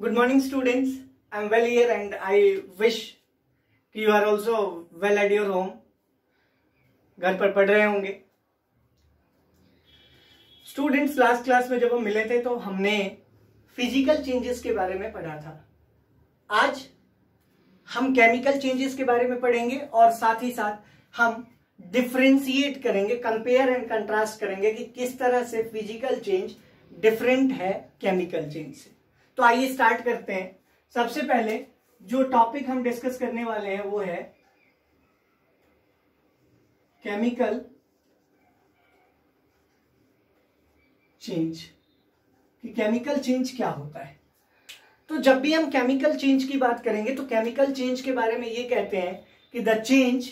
Good morning, students. I'm well here and I wish you are also well at your home. घर पर पढ़ रहे होंगे. Students, last class में जब हम मिले थे तो हमने फिजिकल चेंजेस के बारे में पढ़ा था. आज हम केमिकल चेंजेस के बारे में पढ़ेंगे और साथ ही साथ हम डिफरेंशिएट करेंगे, कंपेयर एंड कंट्रास्ट करेंगे कि किस तरह से फिजिकल चेंज डिफरेंट है केमिकल चेंज से. तो आइए स्टार्ट करते हैं. सबसे पहले जो टॉपिक हम डिस्कस करने वाले हैं वो है केमिकल चेंज. कि केमिकल चेंज क्या होता है. तो जब भी हम केमिकल चेंज की बात करेंगे तो केमिकल चेंज के बारे में ये कहते हैं कि the change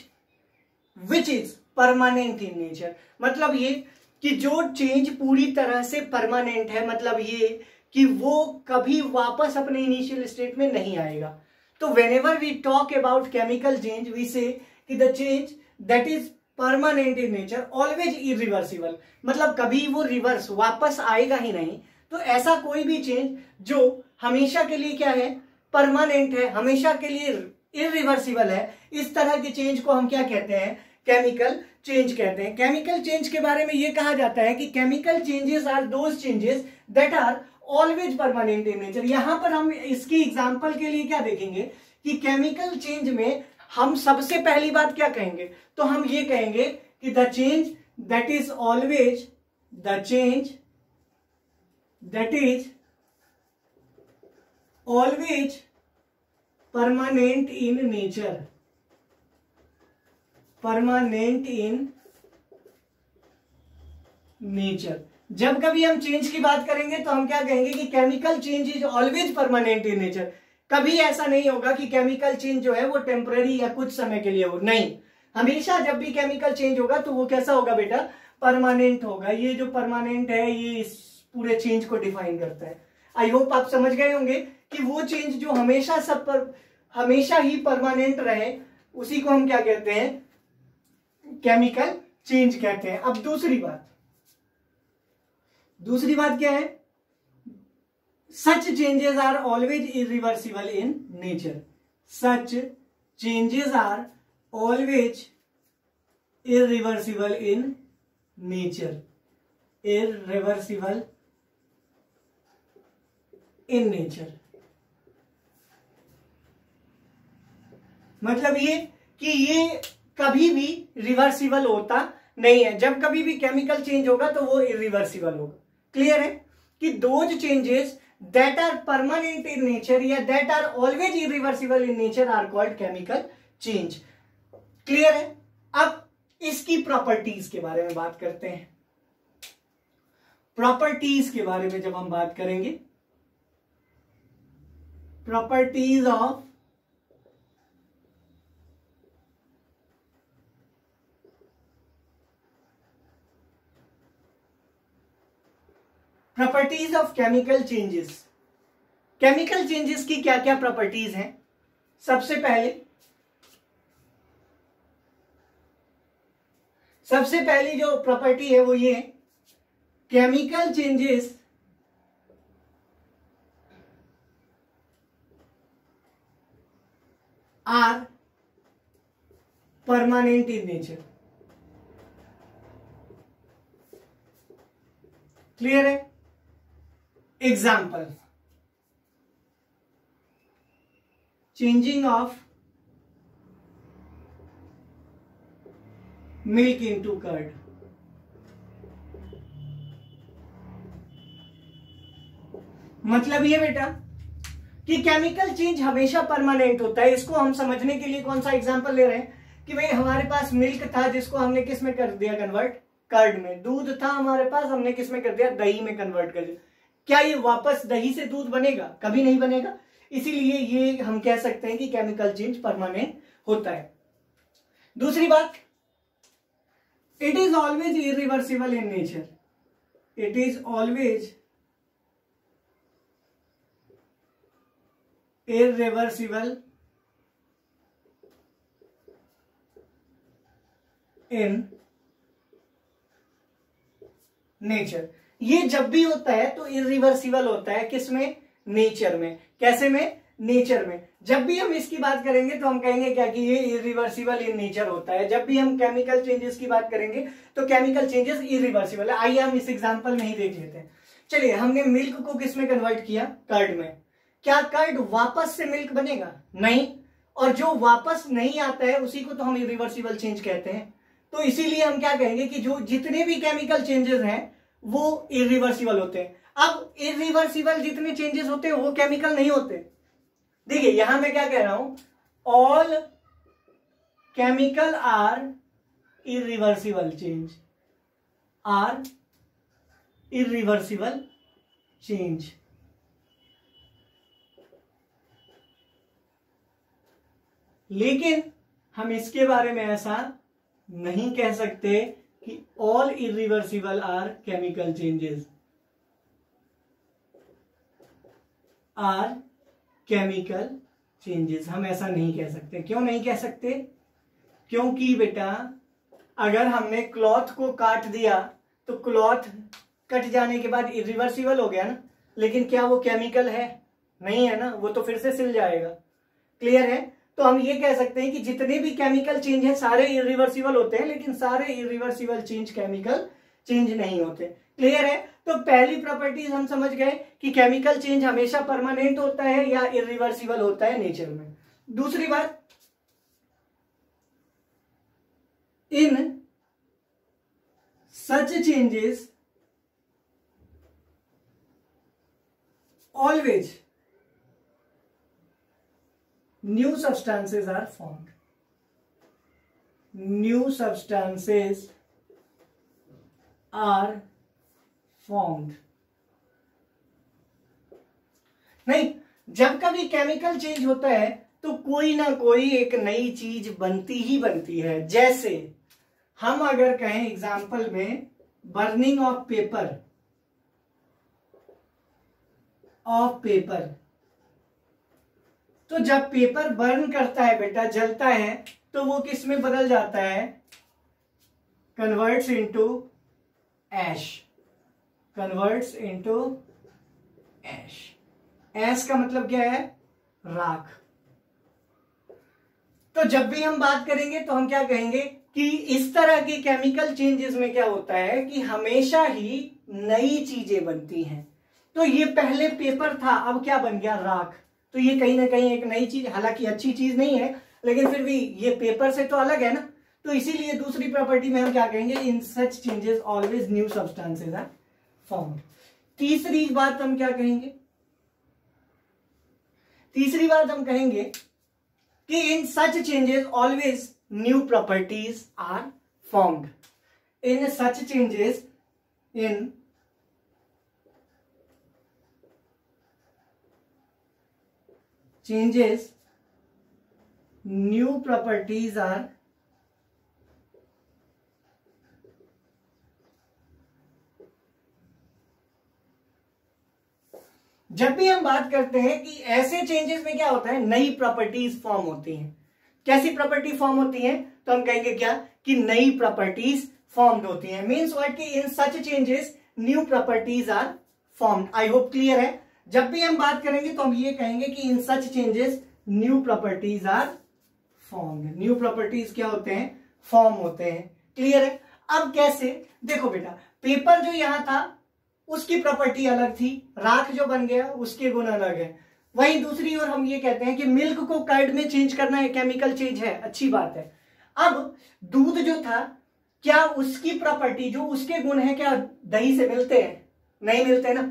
which is permanent in nature. मतलब ये कि जो चेंज पूरी तरह से परमानेंट है, मतलब ये कि वो कभी वापस अपने इनिशियल स्टेट में नहीं आएगा. तो whenever we talk about chemical change we say that the change that is permanent in nature always irreversible. मतलब कभी वो रिवर्स वापस आएगा ही नहीं. तो ऐसा कोई भी चेंज जो हमेशा के लिए क्या है, परमानेंट है, हमेशा के लिए इरिवर्सिबल है, इस तरह के चेंज को हम क्या कहते हैं, केमिकल चेंज कहते हैं. केमिकल चेंज के बारे में यह कहा जाता है कि chemical changes are those changes that are always permanent in nature. यहां पर हम इसकी एग्जांपल के लिए क्या देखेंगे कि केमिकल चेंज में हम सबसे पहली बात क्या कहेंगे, तो हम ये कहेंगे कि the change that is always, the change that is always permanent in nature, permanent in nature. जब कभी हम चेंज की बात करेंगे तो हम क्या कहेंगे कि chemical change is always permanent in nature. कभी ऐसा नहीं होगा कि केमिकल चेंज जो है वो टेम्पररी या कुछ समय के लिए हो, नहीं. हमेशा जब भी केमिकल चेंज होगा तो वो कैसा होगा बेटा, परमानेंट होगा. ये जो परमानेंट है ये इस पूरे चेंज को डिफाइन करता है. आई होप आप समझ गए होंगे कि वो चेंज जो हमेशा सब पर हमेशा ही परमानेंट रहे उसी को हम क्या कहते हैं, केमिकल चेंज कहते हैं. अब दूसरी बात क्या है, such changes are always irreversible in nature. Such changes are always irreversible in nature, irreversible in nature. मतलब ये कि ये कभी भी रिवर्सिबल होता नहीं है. जब कभी भी केमिकल चेंज होगा तो वो इरिवर्सिबल होगा. क्लियर है कि those changes that are permanent in nature या that are always irreversible in nature are called chemical change. Clear है. अब इसकी प्रॉपर्टीज के बारे में बात करते हैं. प्रॉपर्टीज के बारे में जब हम बात करेंगे, properties of properties of chemical changes. Chemical changes की क्या क्या प्रॉपर्टीज हैं. सबसे पहली जो प्रॉपर्टी है वो ये, chemical changes are permanent in nature. Clear है. Example, changing of milk into curd. मतलब ये बेटा कि केमिकल चेंज हमेशा परमानेंट होता है. इसको हम समझने के लिए कौन सा एग्जांपल ले रहे हैं कि भाई हमारे पास मिल्क था जिसको हमने किस में कर दिया कन्वर्ट, कर्ड में. दूध था हमारे पास, हमने किस में कर दिया, दही में कन्वर्ट कर दिया. क्या ये वापस दही से दूध बनेगा? कभी नहीं बनेगा. इसीलिए ये हम कह सकते हैं कि केमिकल चेंज परमानेंट होता है. दूसरी बात, it is always irreversible in nature. It is always irreversible in nature. ये जब भी होता है तो इरिवर्सिबल होता है. किसमें? नेचर में। कैसे में? नेचर में। जब भी हम इसकी बात करेंगे तो हम कहेंगे क्या कि ये इरिवर्सिबल इन नेचर होता है। जब भी हम केमिकल चेंजेस की बात करेंगे तो केमिकल चेंजेस इरिवर्सिबल है। आइए हम इस एग्जांपल में ही देख लेते हैं। चलिए, हमने मिल्क को किस में कन्वर्ट किया? कर्ड में। क्या कर्ड वापस से मिल्क बनेगा? नहीं। और जो वापस नहीं आता है उसी को तो हम इरिवर्सिबल चेंज कहते हैं। तो इसीलिए हम क्या कहेंगे कि जो जितने भी केमिकल चेंजेस हैं वो इरिवर्सिबल होते हैं। अब इरिवर्सिबल जितने चेंजेस होते हैं वो केमिकल नहीं होते। देखिए यहां मैं क्या कह रहा हूं, all chemical are irreversible change, are irreversible change. लेकिन हम इसके बारे में ऐसा नहीं कह सकते कि all irreversible are chemical changes, are chemical changes. हम ऐसा नहीं कह सकते। क्यों नहीं कह सकते? क्योंकि बेटा अगर हमने क्लॉथ को काट दिया तो क्लॉथ कट जाने के बाद इरिवर्सिबल हो गया ना, लेकिन क्या वो केमिकल है? नहीं है ना, वो तो फिर से सिल जाएगा। क्लियर है? तो हम ये कह सकते हैं कि जितने भी केमिकल चेंज हैं सारे इरिवर्सिबल होते हैं, लेकिन सारे इरिवर्सिबल चेंज केमिकल चेंज नहीं होते। क्लियर है? तो पहली प्रॉपर्टीज हम समझ गए कि केमिकल चेंज हमेशा परमानेंट होता है या इरिवर्सिबल होता है नेचर में। दूसरी बात, in such changes always new substances are formed, new substances are formed। नहीं, जब कभी केमिकल चेंज होता है तो कोई ना कोई एक नई चीज बनती ही बनती है। जैसे हम अगर कहें एग्जाम्पल में बर्निंग ऑफ पेपर, तो जब पेपर बर्न करता है बेटा, जलता है, तो वो किस में बदल जाता है? कन्वर्ट्स इनटू ऐश, कन्वर्ट्स इनटू ऐश। ऐश का मतलब क्या है? राख। तो जब भी हम बात करेंगे तो हम क्या कहेंगे कि इस तरह के केमिकल चेंजेस में क्या होता है कि हमेशा ही नई चीजें बनती हैं। तो ये पहले पेपर था, अब क्या बन गया? राख। तो ये कहीं ना कहीं एक नई चीज, हालांकि अच्छी चीज नहीं है, लेकिन फिर भी ये पेपर से तो अलग है ना। तो इसीलिए दूसरी प्रॉपर्टी में हम क्या कहेंगे? In such changes always new substances are formed. तीसरी बात हम क्या कहेंगे? तीसरी बात हम कहेंगे कि in such changes always new properties are formed. In such changes, in changes new properties are जब भी हम बात करते हैं कि ऐसे चेंजेस में क्या होता है? नई प्रॉपर्टीज फॉर्म होती हैं। कैसी प्रॉपर्टी फॉर्म होती हैं? तो हम कहेंगे क्या कि नई प्रॉपर्टीज फॉर्म्ड होती हैं। मीन्स व्हाट कि in such changes new properties are formed. I hope clear है। जब भी हम बात करेंगे तो हम ये कहेंगे कि in such changes new properties are formed. New properties क्या होते हैं? फॉर्म होते हैं। क्लियर है? अब कैसे? देखो बेटा, पेपर जो यहां था उसकी प्रॉपर्टी अलग थी, राख जो बन गया उसके गुण अलग है। वहीं दूसरी ओर हम ये कहते हैं कि मिल्क को कर्ड में चेंज करना एक केमिकल चेंज है, अच्छी बात है। अब दूध जो था, क्या उसकी प्रॉपर्टी, जो उसके गुण है, क्या दही से मिलते हैं? नहीं मिलते ना।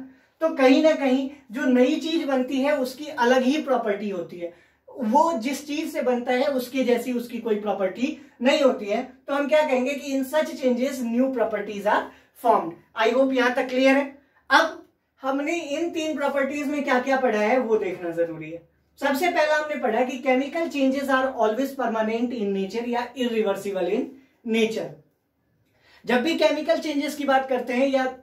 तो कहीं ना कहीं जो नई चीज बनती है उसकी अलग ही प्रॉपर्टी होती है। वो जिस चीज से बनता है उसके जैसी उसकी कोई प्रॉपर्टी नहीं होती है। तो हम क्या कहेंगे कि in such changes new properties are formed. I hope यहां तक क्लियर है। अब हमने इन तीन प्रॉपर्टीज में क्या क्या पढ़ा है वो देखना जरूरी है। सबसे पहला हमने पढ़ा कि chemical changes are always permanent in nature या इरिवर्सिबल इन नेचर। जब भी केमिकल चेंजेस की बात करते हैं या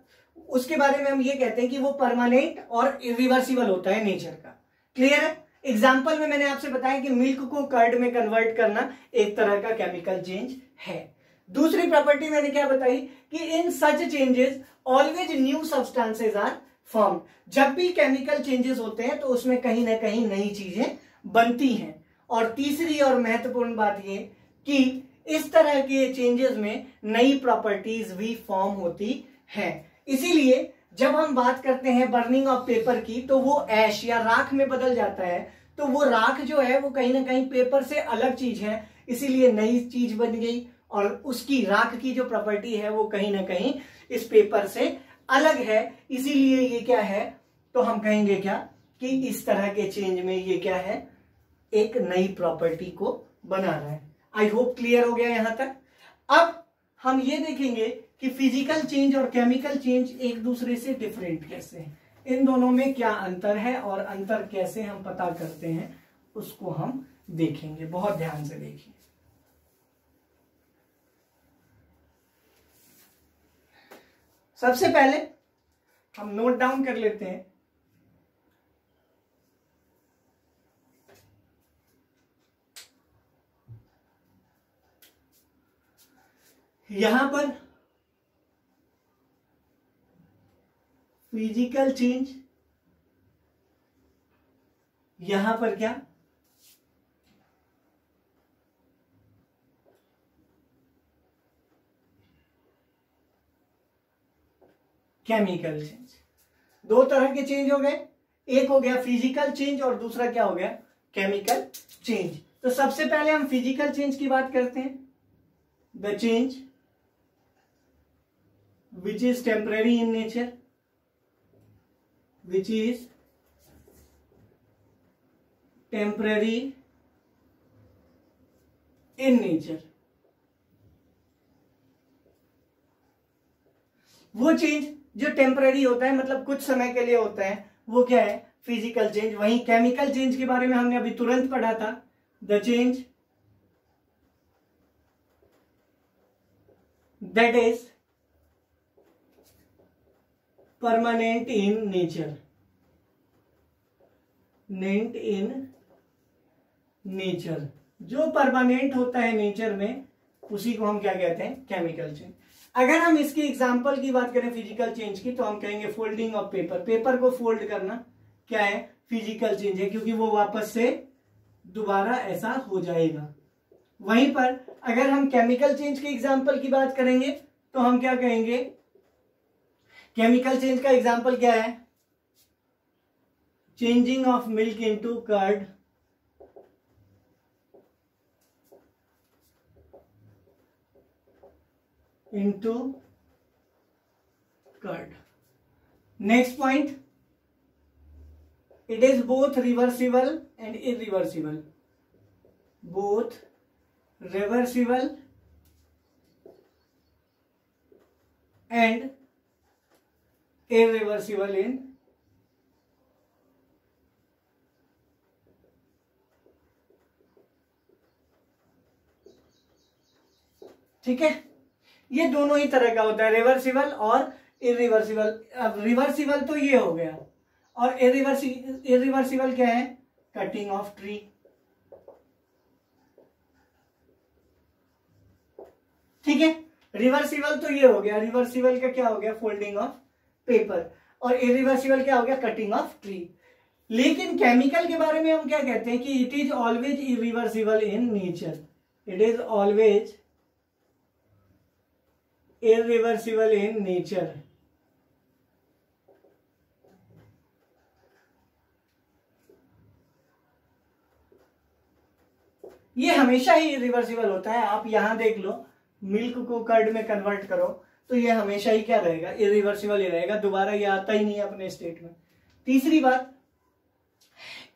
उसके बारे में हम ये कहते हैं कि वो परमानेंट और इरिवर्सिबल होता है नेचर का। क्लियर है? एग्जाम्पल में मैंने आपसे बताया कि मिल्क को कर्ड में कन्वर्ट करना एक तरह का केमिकल चेंज है। दूसरी प्रॉपर्टी मैंने क्या बताई कि in such changes always new substances are form. जब भी केमिकल चेंजेस होते हैं तो उसमें कहीं ना कहीं नई चीजें बनती हैं। और तीसरी और महत्वपूर्ण बात ये कि इस तरह के चेंजेस में नई प्रॉपर्टीज भी फॉर्म होती हैं। इसीलिए जब हम बात करते हैं बर्निंग ऑफ पेपर की तो वो ऐश या राख में बदल जाता है, तो वो राख जो है वो कहीं ना कहीं पेपर से अलग चीज है, इसीलिए नई चीज बन गई और उसकी राख की जो प्रॉपर्टी है वो कहीं ना कहीं इस पेपर से अलग है, इसीलिए ये क्या है, तो हम कहेंगे क्या कि इस तरह के चेंज में ये क्या है, एक नई प्रॉपर्टी को बना रहा है। आई होप क्लियर हो गया यहां तक। अब हम ये देखेंगे कि फिजिकल चेंज और केमिकल चेंज एक दूसरे से डिफरेंट कैसे है, इन दोनों में क्या अंतर है और अंतर कैसे हम पता करते हैं उसको हम देखेंगे। बहुत ध्यान से देखिए। सबसे पहले हम नोट डाउन कर लेते हैं। यहां पर फिजिकल चेंज, यहां पर क्या, केमिकल चेंज। दो तरह के चेंज हो गए, एक हो गया फिजिकल चेंज और दूसरा क्या हो गया, केमिकल चेंज। तो सबसे पहले हम फिजिकल चेंज की बात करते हैं। The change which is temporary in nature, which is temporary in nature। वो चेंज जो टेम्पररी होता है, मतलब कुछ समय के लिए होता है, वो क्या है, फिजिकल चेंज। वहीं केमिकल चेंज के बारे में हमने अभी तुरंत पढ़ा था, the change that is permanent in nature, नेंट इन नेचर। जो परमानेंट होता है नेचर में उसी को हम क्या कहते हैं, केमिकल चेंज। अगर हम इसकी एग्जांपल की बात करें फिजिकल चेंज की, तो हम कहेंगे फोल्डिंग ऑफ पेपर। पेपर को फोल्ड करना क्या है, फिजिकल चेंज है, क्योंकि वो वापस से दोबारा ऐसा हो जाएगा। वहीं पर अगर हम केमिकल चेंज की एग्जांपल की बात करेंगे तो हम क्या कहेंगे, केमिकल चेंज का एग्जांपल क्या है, changing of milk into curd, into curd. Next point, it is both reversible and irreversible, both reversible and irreversible in ठीक है। ये दोनों ही तरह का होता है, रिवर्सिबल और इरिवर्सिबल। अब रिवर्सिबल तो ये हो गया, और इरिवर्सिबल क्या है, कटिंग ऑफ ट्री। ठीक है, रिवर्सिबल तो ये हो गया, रिवर्सिबल का क्या हो गया, फोल्डिंग ऑफ पेपर, और इरिवर्सिबल क्या हो गया, कटिंग ऑफ ट्री। लेकिन केमिकल के बारे में हम क्या कहते हैं कि it is always irreversible in nature, it is always irreversible in nature. ये हमेशा ही इरिवर्सिबल होता है। आप यहां देख लो, मिल्क को कर्ड में कन्वर्ट करो तो ये हमेशा ही क्या रहेगा, इरिवर्सिबल ही रहेगा, दोबारा ये आता ही नहीं है अपने स्टेट में। तीसरी बात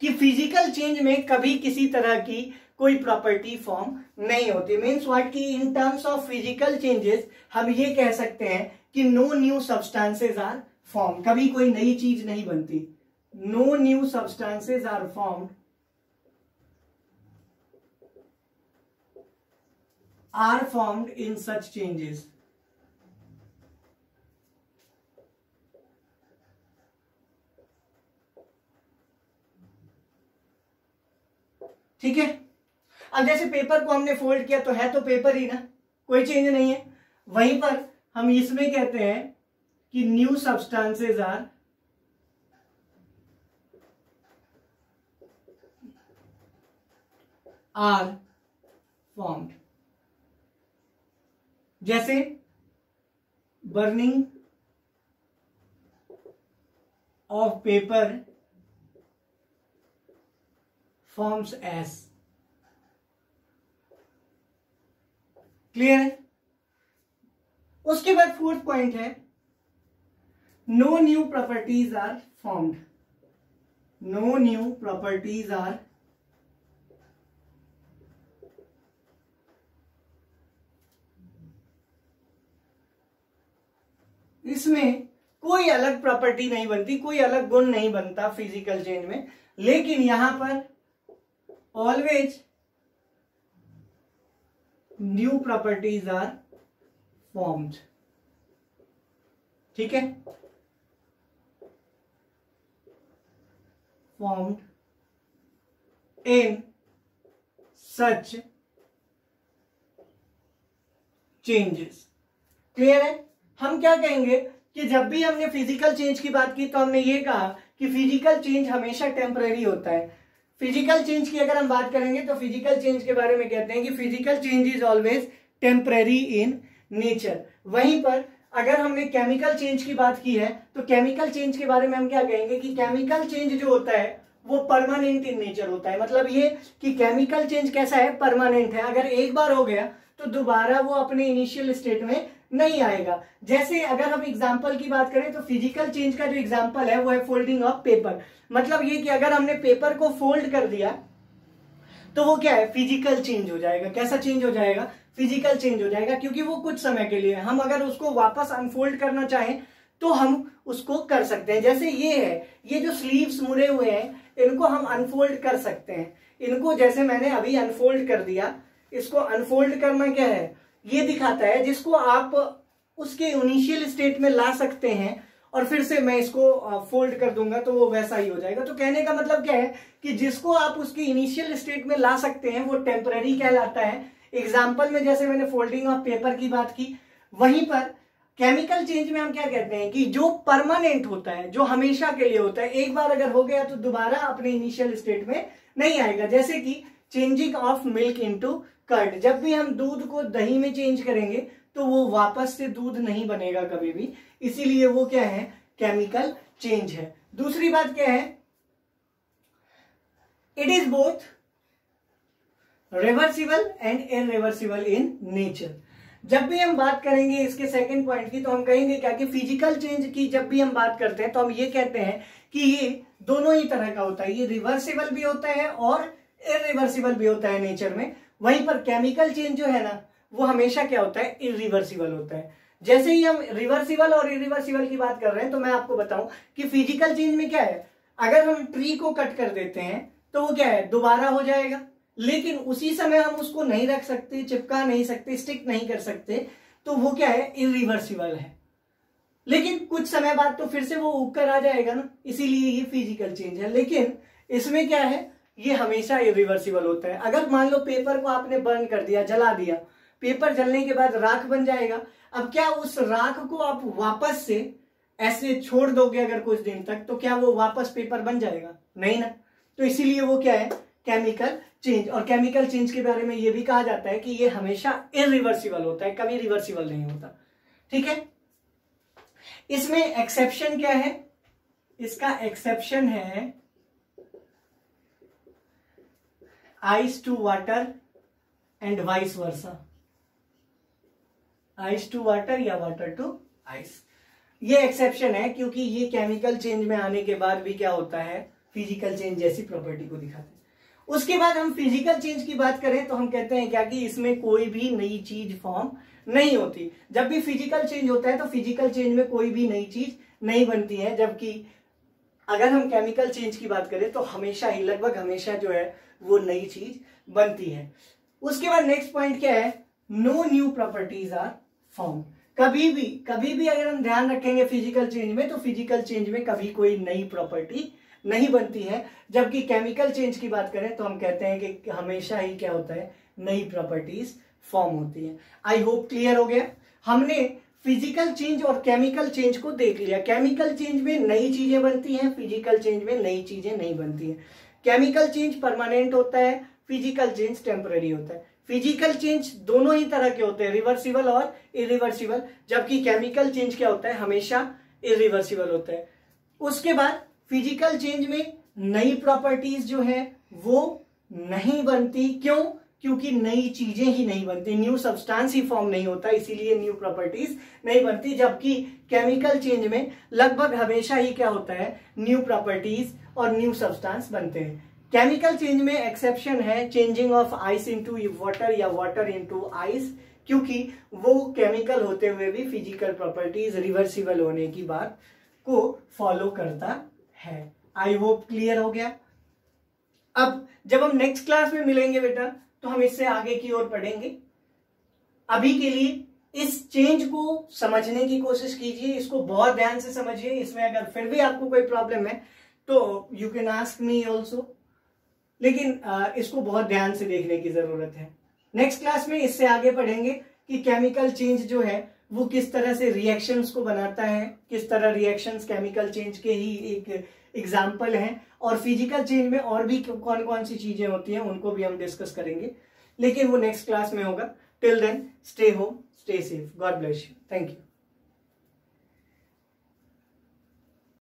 कि फिजिकल चेंज में कभी किसी तरह की कोई प्रॉपर्टी फॉर्म नहीं होती। मीन्स व्हाट कि in terms of physical changes हम ये कह सकते हैं कि no new substances are form, कभी कोई नई चीज नहीं बनती। No new substances are formed are formed in such changes। ठीक है, अब जैसे पेपर को हमने फोल्ड किया तो है तो पेपर ही ना, कोई चेंज नहीं है। वहीं पर हम इसमें कहते हैं कि new substances are are formed. जैसे burning of paper forms ash. Clear है? उसके बाद फोर्थ पॉइंट है no new properties are formed. No new properties are इसमें कोई अलग प्रॉपर्टी नहीं बनती, कोई अलग गुण नहीं बनता फिजिकल चेंज में, लेकिन यहां पर always new properties are formed. ठीक है, formed in such changes. Clear है? हम क्या कहेंगे कि जब भी हमने फिजिकल चेंज की बात की तो हमने ये कहा कि फिजिकल चेंज हमेशा टेम्परेरी होता है। फिजिकल चेंज की अगर हम बात करेंगे तो फिजिकल चेंज के बारे में कहते हैं कि physical change is always temporary in nature. वहीं पर अगर हमने केमिकल चेंज की बात की है तो केमिकल चेंज के बारे में हम क्या कहेंगे कि केमिकल चेंज जो होता है वो परमानेंट इन नेचर होता है। मतलब ये कि केमिकल चेंज कैसा है, परमानेंट है। अगर एक बार हो गया तो दोबारा वो अपने इनिशियल स्टेट में नहीं आएगा। जैसे अगर हम एग्जाम्पल की बात करें तो फिजिकल चेंज का जो एग्जाम्पल है वो है फोल्डिंग ऑफ पेपर। मतलब ये कि अगर हमने पेपर को फोल्ड कर दिया तो वो क्या है, फिजिकल चेंज हो जाएगा। कैसा चेंज हो जाएगा? फिजिकल चेंज हो जाएगा, क्योंकि वो कुछ समय के लिए। हम अगर उसको वापस अनफोल्ड करना चाहें तो हम उसको कर सकते हैं। जैसे ये है, ये जो स्लीव्स मुड़े हुए हैं इनको हम अनफोल्ड कर सकते हैं। इनको जैसे मैंने अभी अनफोल्ड कर दिया, इसको अनफोल्ड करना क्या है, ये दिखाता है जिसको आप उसके इनिशियल स्टेट में ला सकते हैं और फिर से मैं इसको फोल्ड कर दूंगा तो वो वैसा ही हो जाएगा। तो कहने का मतलब क्या है कि जिसको आप उसके इनिशियल स्टेट में ला सकते हैं वो टेम्पररी कहलाता है। एग्जाम्पल में जैसे मैंने फोल्डिंग ऑफ पेपर की बात की, वहीं पर केमिकल चेंज में हम क्या कहते हैं कि जो परमानेंट होता है, जो हमेशा के लिए होता है, एक बार अगर हो गया तो दोबारा अपने इनिशियल स्टेट में नहीं आएगा। जैसे कि changing of milk into curd. जब भी हम दूध को दही में चेंज करेंगे तो वो वापस से दूध नहीं बनेगा कभी भी, इसीलिए वो क्या है, केमिकल चेंज है। दूसरी बात क्या है, it is both reversible and irreversible in nature. जब भी हम बात करेंगे इसके सेकंड पॉइंट की तो हम कहेंगे क्या कि फिजिकल चेंज की जब भी हम बात करते हैं तो हम ये कहते हैं कि ये दोनों ही तरह का होता है। ये रिवर्सिबल भी होता है और इनरिवर्सिबल भी होता है नेचर में। वहीं पर केमिकल चेंज जो है ना वो हमेशा क्या होता है, इरिवर्सिबल होता है। जैसे ही हम रिवर्सिबल और इरिवर्सिबल की बात कर रहे हैं तो मैं आपको बताऊं कि फिजिकल चेंज में क्या है, अगर हम ट्री को कट कर देते हैं तो वो क्या है, दोबारा हो जाएगा, लेकिन उसी समय हम उसको नहीं रख सकते, चिपका नहीं सकते, स्टिक नहीं कर सकते, तो वो क्या है, इरिवर्सिबल है। लेकिन कुछ समय बाद तो फिर से वो उगकर आ जाएगा ना, इसीलिए ये फिजिकल चेंज है। लेकिन इसमें क्या है, ये हमेशा इरिवर्सिबल होता है। अगर मान लो पेपर को आपने बर्न कर दिया, जला दिया, पेपर जलने के बाद राख बन जाएगा। अब क्या उस राख को आप वापस से ऐसे छोड़ दोगे अगर कुछ दिन तक, तो क्या वो वापस पेपर बन जाएगा? नहीं ना। तो इसीलिए वो क्या है, केमिकल चेंज। और केमिकल चेंज के बारे में ये भी कहा जाता है कि ये हमेशा इरिवर्सिबल होता है, कभी रिवर्सिबल नहीं होता। ठीक है, इसमें एक्सेप्शन क्या है, इसका एक्सेप्शन है ice to water and vice versa. Ice to water या वाटर टू आइस, ये एक्सेप्शन है क्योंकि ये केमिकल चेंज में आने के बाद भी क्या होता है, फिजिकल चेंज जैसी प्रॉपर्टी को दिखाते हैं। उसके बाद हम फिजिकल चेंज की बात करें तो हम कहते हैं क्या कि इसमें कोई भी नई चीज फॉर्म नहीं होती। जब भी फिजिकल चेंज होता है तो फिजिकल चेंज में कोई भी नई चीज नहीं बनती है, जबकि अगर हम केमिकल चेंज की बात करें तो हमेशा ही, लगभग हमेशा जो है वो नई चीज बनती है। उसके बाद नेक्स्ट पॉइंट क्या है, no new properties are form. कभी भी अगर हम ध्यान रखेंगे फिजिकल चेंज में, तो फिजिकल चेंज में कभी कोई नई प्रॉपर्टी नहीं बनती है। जबकि केमिकल चेंज की बात करें तो हम कहते हैं कि हमेशा ही क्या होता है, नई प्रॉपर्टीज फॉर्म होती है। आई होप क्लियर हो गया। हमने फिजिकल चेंज और केमिकल चेंज को देख लिया। केमिकल चेंज में नई चीजें बनती हैं, फिजिकल चेंज में नई चीजें नहीं बनती हैं। केमिकल चेंज परमानेंट होता है, फिजिकल चेंज टेम्पररी होता है। फिजिकल चेंज दोनों ही तरह के होते हैं, रिवर्सिबल और इरिवर्सिबल, जबकि केमिकल चेंज क्या होता है, हमेशा इरिवर्सिबल होता है। उसके बाद फिजिकल चेंज में नई प्रॉपर्टीज जो है वो नहीं बनती। क्यों? क्योंकि नई चीजें ही नहीं बनती, न्यू सब्सटेंस ही फॉर्म नहीं होता, इसीलिए न्यू प्रॉपर्टीज नहीं बनती। जबकि केमिकल चेंज में लगभग हमेशा ही क्या होता है, न्यू प्रॉपर्टीज और न्यू सब्सटेंस बनते हैं। केमिकल चेंज में एक्सेप्शन है changing of ice into water या वाटर इनटू आइस, क्योंकि वो केमिकल होते हुए भी फिजिकल प्रॉपर्टीज रिवर्सिबल होने की बात को फॉलो करता है। आई होप क्लियर हो गया। अब जब हम नेक्स्ट क्लास में मिलेंगे बेटा तो हम इससे आगे की ओर पढ़ेंगे। अभी के लिए इस चेंज को समझने की कोशिश कीजिए, इसको बहुत ध्यान से समझिए। इसमें अगर फिर भी आपको कोई प्रॉब्लम है तो you can ask me also, लेकिन इसको बहुत ध्यान से देखने की जरूरत है। नेक्स्ट क्लास में इससे आगे पढ़ेंगे कि केमिकल चेंज जो है वो किस तरह से रिएक्शंस को बनाता है, किस तरह रिएक्शंस केमिकल चेंज के ही एक एग्जाम्पल हैं, और फिजिकल चेंज में और भी कौन कौन सी चीजें होती हैं उनको भी हम डिस्कस करेंगे, लेकिन वो नेक्स्ट क्लास में होगा। Till then stay home, stay safe, God bless you, thank you.